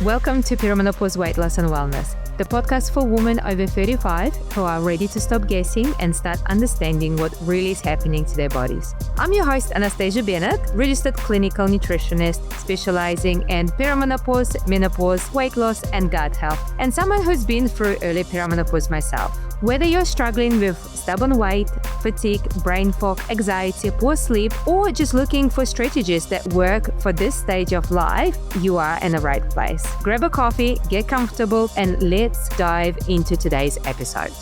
Welcome to Perimenopause Weight Loss and Wellness, the podcast for women over 35 who are ready to stop guessing and start understanding what really is happening to their bodies. I'm your host, Anastasia Bennett, registered clinical nutritionist specializing in perimenopause, menopause, weight loss, and gut health, and someone who's been through early perimenopause myself. Whether you're struggling with stubborn weight, fatigue, brain fog, anxiety, poor sleep, or just looking for strategies that work for this stage of life, you are in the right place. Grab a coffee, get comfortable, and let's dive into today's episode.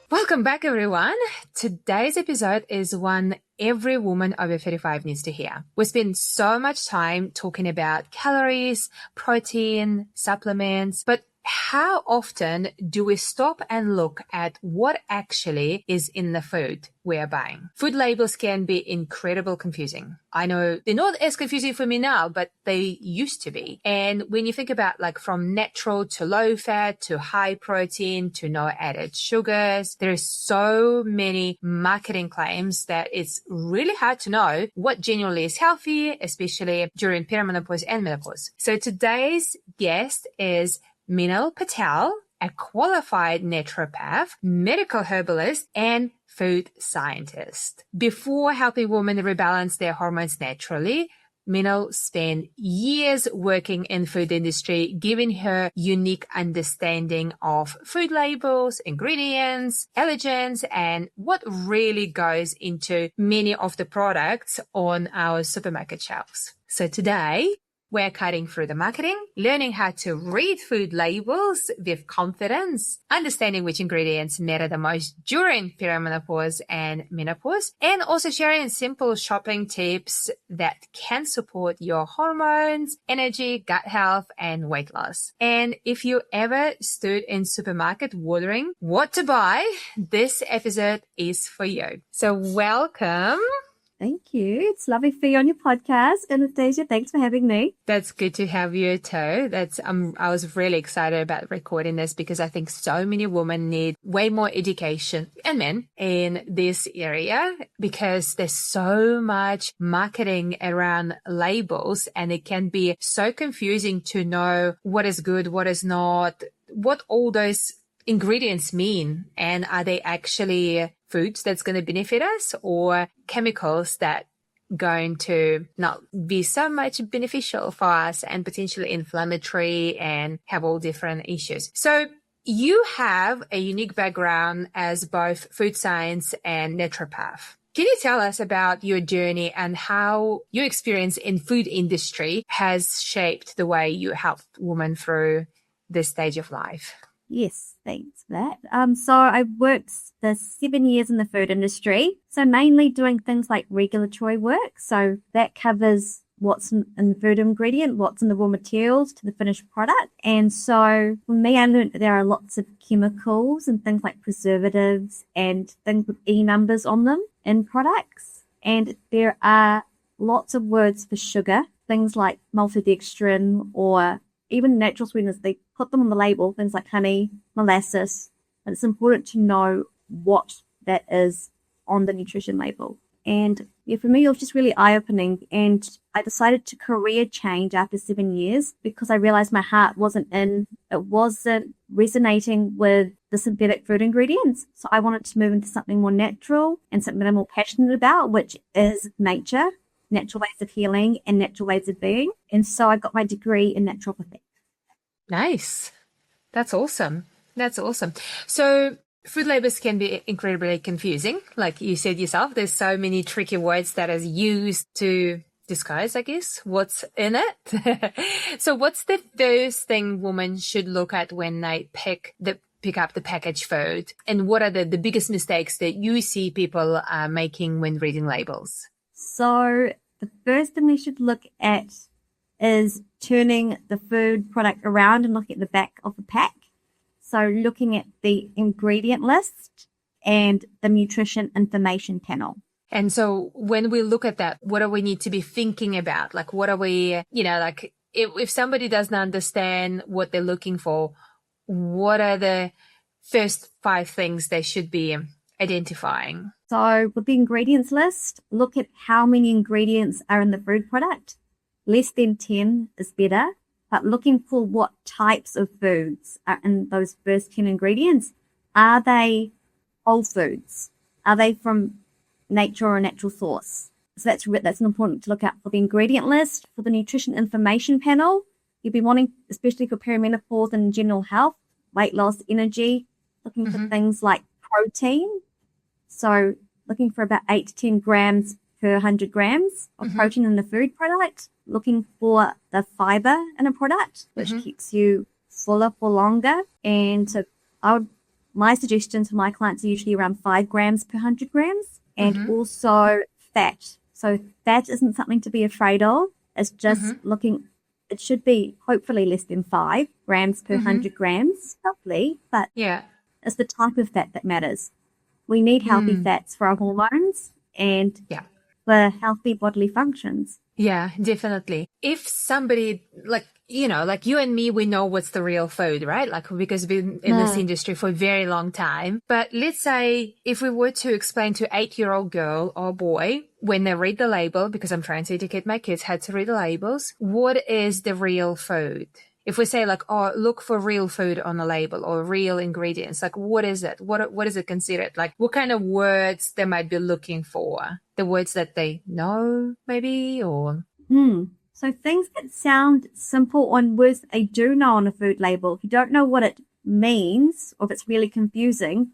Welcome back, everyone. Today's episode is one every woman over 35 needs to hear. We spend so much time talking about calories, protein, supplements, but how often do we stop and look at what actually is in the food we are buying? Food labels can be incredibly confusing. I know they're not as confusing for me now, but they used to be. And when you think about like from natural to low fat to high protein to no added sugars, there's so many marketing claims that it's really hard to know what genuinely is healthy, especially during perimenopause and menopause. So today's guest is Minal Patel, a qualified naturopath, medical herbalist, and food scientist. Before helping women rebalance their hormones naturally, Minal spent years working in food industry, giving her unique understanding of food labels, ingredients, allergens, and what really goes into many of the products on our supermarket shelves. So today, we're cutting through the marketing, learning how to read food labels with confidence, understanding which ingredients matter the most during perimenopause and menopause, and also sharing simple shopping tips that can support your hormones, energy, gut health, and weight loss. And if you ever stood in supermarket wondering what to buy, this episode is for you. So welcome. Thank you. It's lovely to be on your podcast. Anastasia, thanks for having me. That's good to have you too. I was really excited about recording this because I think so many women need way more education, and men, in this area, because there's so much marketing around labels and it can be so confusing to know what is good, what is not, what all those ingredients mean, and are they actually foods that's going to benefit us or chemicals that going to not be so much beneficial for us and potentially inflammatory and have all different issues. So you have a unique background as both food science and naturopath. Can you tell us about your journey and how your experience in food industry has shaped the way you help women through this stage of life? Yes, thanks for that. So I worked the 7 years in the food industry, so mainly doing things like regulatory work. So that covers what's in the food ingredient, what's in the raw materials to the finished product. And so for me, I learned that there are lots of chemicals and things like preservatives and things with E numbers on them in products. And there are lots of words for sugar, things like maltodextrin or even natural sweeteners. They put them on the label, things like honey, molasses, but it's important to know what that is on the nutrition label. And for me, it was just really eye-opening. And I decided to career change after 7 years because I realized my heart wasn't resonating with the synthetic food ingredients. So I wanted to move into something more natural and something I'm more passionate about, which is nature, natural ways of healing, and natural ways of being. And so I got my degree in naturopathy. Nice. That's awesome. So food labels can be incredibly confusing. Like you said yourself, there's so many tricky words that is used to disguise, I guess, what's in it. So what's the first thing women should look at when they pick up the packaged food? And what are the biggest mistakes that you see people are making when reading labels? So the first thing we should look at is turning the food product around and looking at the back of the pack. So looking at the ingredient list and the nutrition information panel. And so when we look at that, what do we need to be thinking about? Like, what are we, like if somebody doesn't understand what they're looking for, what are the first 5 things they should be identifying? So with the ingredients list, look at how many ingredients are in the food product. Less than 10 is better. but looking for what types of foods are in those first 10 ingredients. Are they whole foods? Are they from nature or a natural source? So that's important to look out for the ingredient list. For the nutrition information panel, you'll be wanting, especially for perimenopause and general health, weight loss, energy, looking for things like protein. So looking for about 8 to 10 grams per 100 grams of protein in the food product, looking for the fiber in a product, which keeps you fuller for longer. And so my suggestions for my clients are usually around 5 grams per 100 grams, and also fat. So fat isn't something to be afraid of. It's just looking, it should be hopefully less than 5 grams per 100 grams, roughly, but it's the type of fat that matters. We need healthy fats for our hormones and for healthy bodily functions. Yeah, definitely. If somebody like you and me, we know what's the real food, right? Like, because we've been in this industry for a very long time. But let's say if we were to explain to 8-year-old girl or boy when they read the label, because I'm trying to educate my kids how to read the labels, what is the real food? If we say like, oh, look for real food on the label or real ingredients, like what is it? What is it considered? Like what kind of words they might be looking for? The words that they know maybe or... So things that sound simple on words that they do know on a food label, if you don't know what it means or if it's really confusing,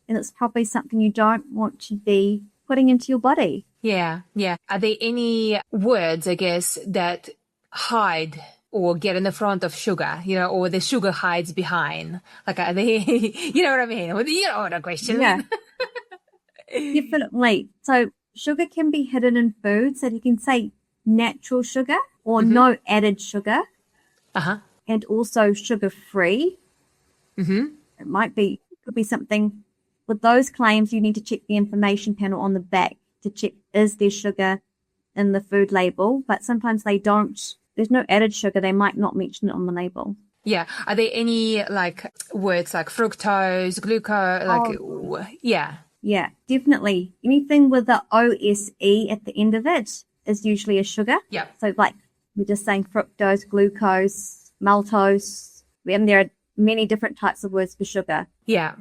then it's probably something you don't want to be putting into your body. Yeah. Are there any words, I guess, that hide or get in the front of sugar, or the sugar hides behind? Like, are they, you know what I mean? You know what I question. Yeah, definitely. So sugar can be hidden in foods. So you can say natural sugar or no added sugar, and also sugar-free. It could be something. With those claims, you need to check the information panel on the back to check, is there sugar in the food label? But sometimes they don't. There's no added sugar. They might not mention it on the label. Yeah. Are there any like words like fructose, glucose, Yeah, definitely. Anything with the OSE at the end of it is usually a sugar. Yeah. So like we're just saying fructose, glucose, maltose, and there are many different types of words for sugar. Yeah.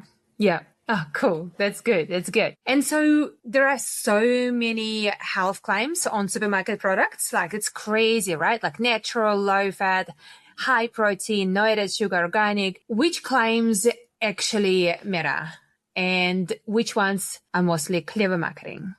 Oh, cool. That's good. And so there are so many health claims on supermarket products. Like it's crazy, right? Like natural, low fat, high protein, no added sugar, organic. Which claims actually matter? And which ones are mostly clever marketing?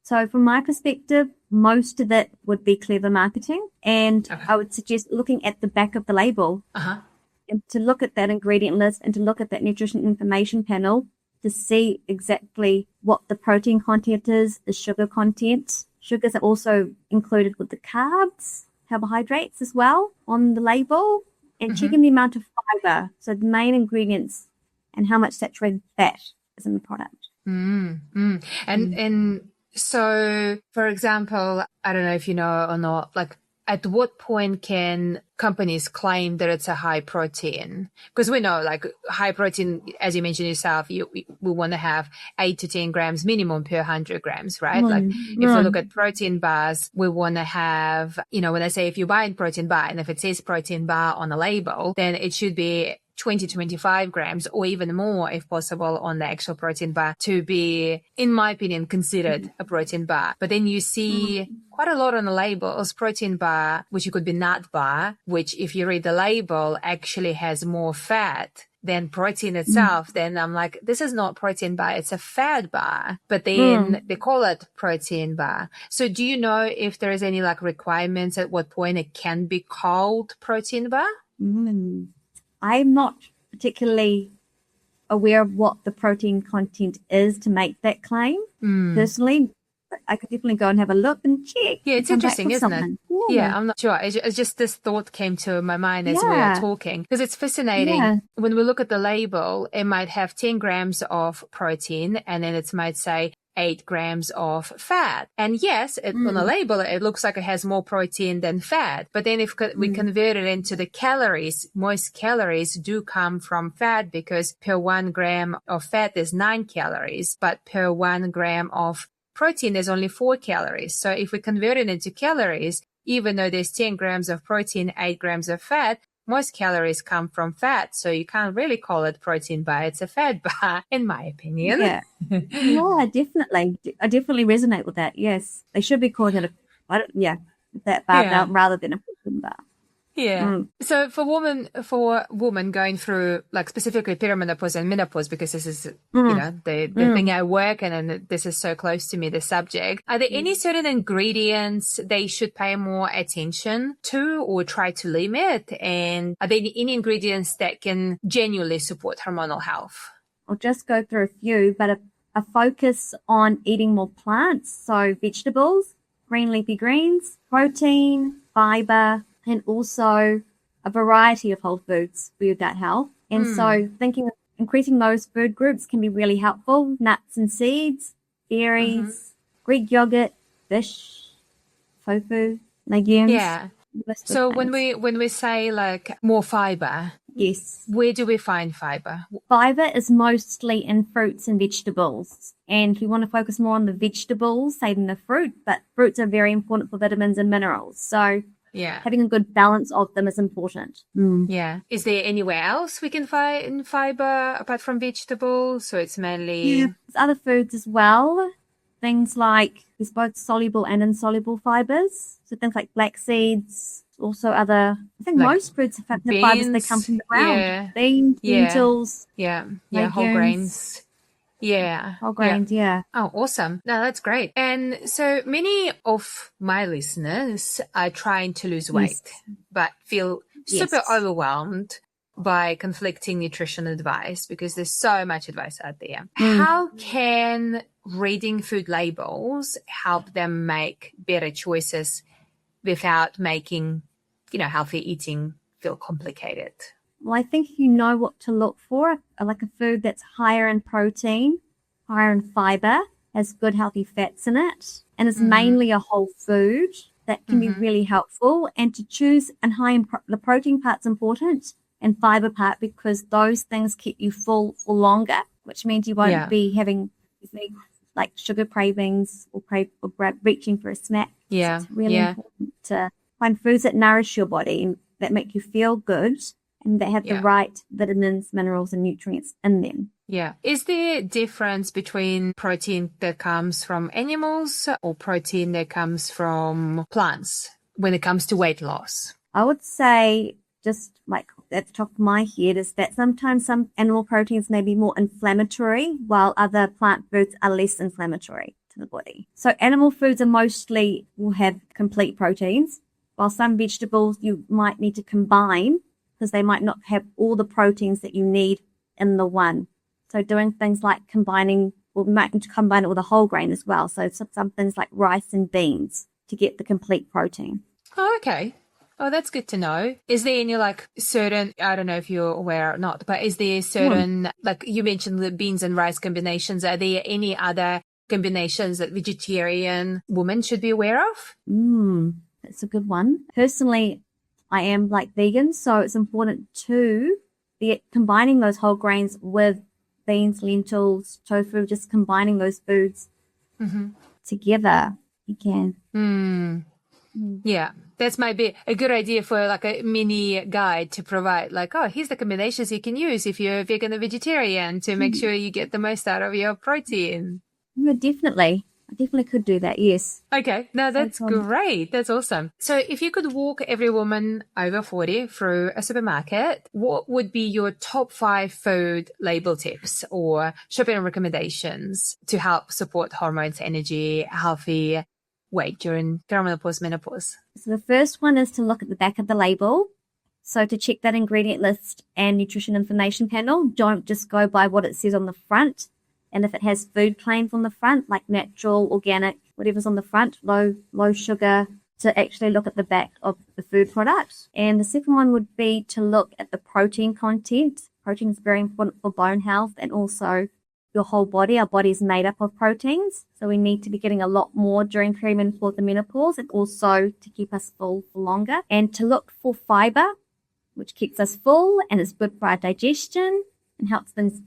So from my perspective, most of it would be clever marketing. And I would suggest looking at the back of the label and to look at that ingredient list and to look at that nutrition information panel to see exactly what the protein content is, the sugar content. Sugars are also included with the carbs, carbohydrates as well on the label, and checking the amount of fiber. So the main ingredients and how much saturated fat is in the product. And so, for example, I don't know if you know or not, like at what point can companies claim that it's a high protein? Because we know like high protein, as you mentioned yourself, we want to have 8 to 10 grams minimum per 100 grams, right? Like if you look at protein bars, we want to have, when I say if you buy a protein bar and if it says protein bar on the label, then it should be 20 to 25 grams or even more if possible on the actual protein bar to be, in my opinion, considered a protein bar. But then you see quite a lot on the labels, protein bar, which it could be nut bar, which if you read the label actually has more fat than protein itself. Then I'm like, this is not protein bar, it's a fat bar. But then they call it protein bar. So do you know if there is any like requirements at what point it can be called protein bar? I'm not particularly aware of what the protein content is to make that claim. Personally, I could definitely go and have a look and check. Yeah, it's interesting, isn't it? Yeah, I'm not sure. It's just this thought came to my mind as we were talking because it's fascinating. Yeah. When we look at the label, it might have 10 grams of protein and then it might say 8 grams of fat. And yes, on the label, it looks like it has more protein than fat. But then if we convert it into the calories, most calories do come from fat because per 1 gram of fat is 9 calories, but per 1 gram of protein, there's only 4 calories. So if we convert it into calories, even though there's 10 grams of protein, 8 grams of fat, most calories come from fat. So you can't really call it protein bar. It's a fat bar, in my opinion. Yeah. Yeah, definitely. I definitely resonate with that. Yes. They should be calling it that bar Yeah. rather than a protein bar. Yeah. So for women going through like specifically perimenopause and menopause, because this is, the thing I work in, and this is so close to me, the subject, are there any certain ingredients they should pay more attention to or try to limit? And are there any ingredients that can genuinely support hormonal health? I'll just go through a few, but a focus on eating more plants. So vegetables, green leafy greens, protein, fiber, and also a variety of whole foods for your gut health. And so thinking of increasing those food groups can be really helpful. Nuts and seeds, berries, Greek yogurt, fish, tofu, legumes. Yeah. So when we say like more fiber, yes, where do we find fiber? Fiber is mostly in fruits and vegetables. And we want to focus more on the vegetables, say, than the fruit. But fruits are very important for vitamins and minerals. So having a good balance of them is important. Yeah. Is there anywhere else we can find fiber apart from vegetables? So it's mainly... There's other foods as well. Things like, there's both soluble and insoluble fibers. So things like black seeds, also other... I think like most fruits have the fibers that come from the ground. Yeah. Beans, lentils. Yeah, legumes. Whole grains. Yeah. Whole grains, yeah. Oh, awesome. No, that's great. And so many of my listeners are trying to lose weight, but feel super overwhelmed by conflicting nutrition advice because there's so much advice out there. How can reading food labels help them make better choices without making, healthy eating feel complicated? Well, I think you know what to look for, like a food that's higher in protein, higher in fiber, has good healthy fats in it, and is mainly a whole food. That can be really helpful. And to choose and high in the protein part's important and fiber part because those things keep you full for longer, which means you won't be having like sugar cravings or reaching for a snack. Yeah. So it's really important to find foods that nourish your body and that make you feel good and that have the right vitamins, minerals, and nutrients in them. Yeah. Is there a difference between protein that comes from animals or protein that comes from plants when it comes to weight loss? I would say, just like at the top of my head, is that sometimes some animal proteins may be more inflammatory while other plant foods are less inflammatory to the body. So animal foods will have complete proteins, while some vegetables you might need to combine because they might not have all the proteins that you need in the one. So doing things like we might need to combine it with a whole grain as well. So some things like rice and beans to get the complete protein. Oh, okay. Oh, that's good to know. Is there any certain, I don't know if you're aware or not, but is there certain, like you mentioned the beans and rice combinations, are there any other combinations that vegetarian women should be aware of? That's a good one. Personally, I am vegan, so it's important to be combining those whole grains with beans, lentils, tofu, just combining those foods together. You can. Yeah, that's might be a good idea for a mini guide to provide. Here's the combinations you can use if you're vegan or vegetarian to make sure you get the most out of your protein. Yeah, definitely. I definitely could do that, yes. Okay, no, that's great. That's awesome. So if you could walk every woman over 40 through a supermarket, what would be your top 5 food label tips or shopping recommendations to help support hormones, energy, healthy weight during perimenopause, menopause? So the first one is to look at the back of the label. So to check that ingredient list and nutrition information panel, don't just go by what it says on the front. And if it has food claims on the front, like natural, organic, whatever's on the front, low sugar, to actually look at the back of the food product. And the second one would be to look at the protein content. Protein is very important for bone health and also your whole body. Our body is made up of proteins. So we need to be getting a lot more during perimenopause and menopause and also to keep us full for longer. And to look for fiber, which keeps us full and is good for our digestion and helps things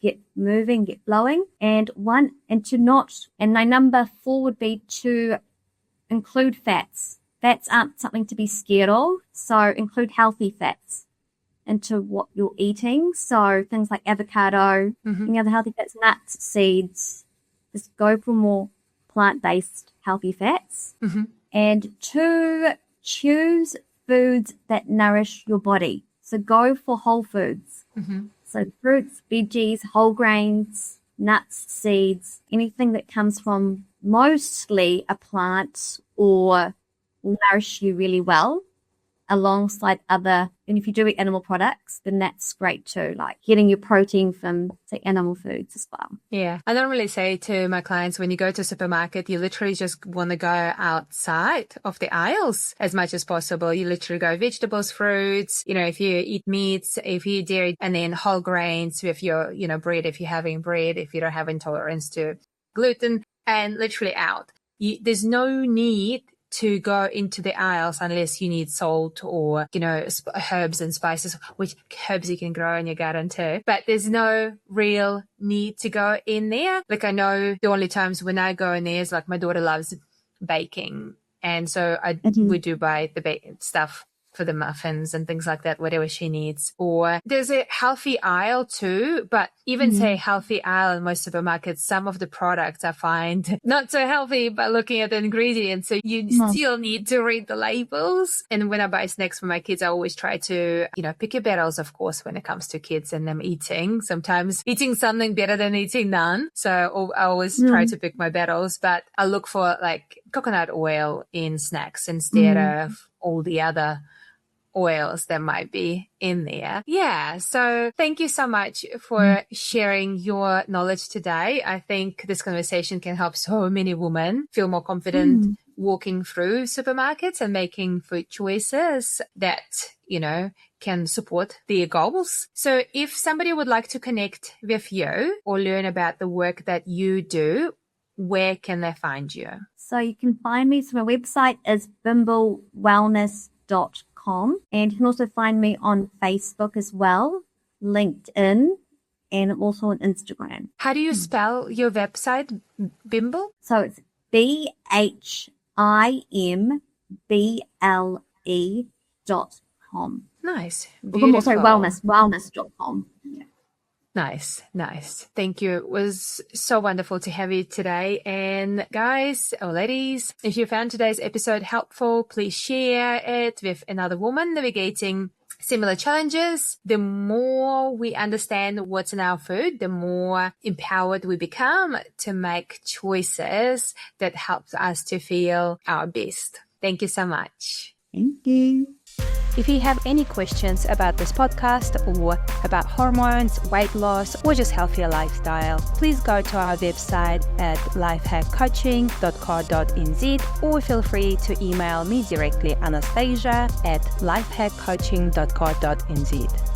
get moving, get flowing. And my number 4 would be to include fats. fats aren't something to be scared of. So include healthy fats into what you're eating. So things like avocado, any other healthy fats, nuts, seeds. Just go for more plant-based healthy fats. And 2, choose foods that nourish your body. So go for whole foods. So fruits, veggies, whole grains, nuts, seeds, anything that comes from mostly a plant or will nourish you really well alongside other, and if you do eat animal products, then that's great too, like getting your protein from, say, animal foods as well. Yeah. I normally say to my clients, when you go to a supermarket, you literally just want to go outside of the aisles as much as possible. You literally go vegetables, fruits, if you eat meats, if you eat dairy, and then whole grains with your, bread, if you're having bread, if you don't have intolerance to gluten, and literally out. There's no need to go into the aisles unless you need salt or, herbs and spices, which herbs you can grow in your garden too. But there's no real need to go in there. Like, I know the only times when I go in there is like my daughter loves baking. And so we do buy the stuff for the muffins and things like that, whatever she needs. Or there's a healthy aisle too, but even say healthy aisle in most supermarkets, some of the products I find not so healthy, but looking at the ingredients. So you still need to read the labels. And when I buy snacks for my kids, I always try to, pick your battles, of course, when it comes to kids and them eating. Sometimes eating something better than eating none. So I always try to pick my battles, but I look for like coconut oil in snacks instead of all the other oils that might be in there. Yeah. So thank you so much for sharing your knowledge today. I think this conversation can help so many women feel more confident walking through supermarkets and making food choices that, can support their goals. So if somebody would like to connect with you or learn about the work that you do, where can they find you? So you can find me. So my website is bimblewellness.com. And you can also find me on Facebook as well, LinkedIn, and also on Instagram. How do you spell your website, Bimble? So it's BHIMBLE.com. Nice. Beautiful. Sorry, wellness.com. Yeah. Nice. Thank you. It was so wonderful to have you today. And guys or ladies, if you found today's episode helpful, please share it with another woman navigating similar challenges. The more we understand what's in our food, the more empowered we become to make choices that helps us to feel our best. Thank you so much. Thank you. If you have any questions about this podcast or about hormones, weight loss, or just healthier lifestyle, please go to our website at lifehackcoaching.co.nz or feel free to email me directly, Anastasia@lifehackcoaching.co.nz.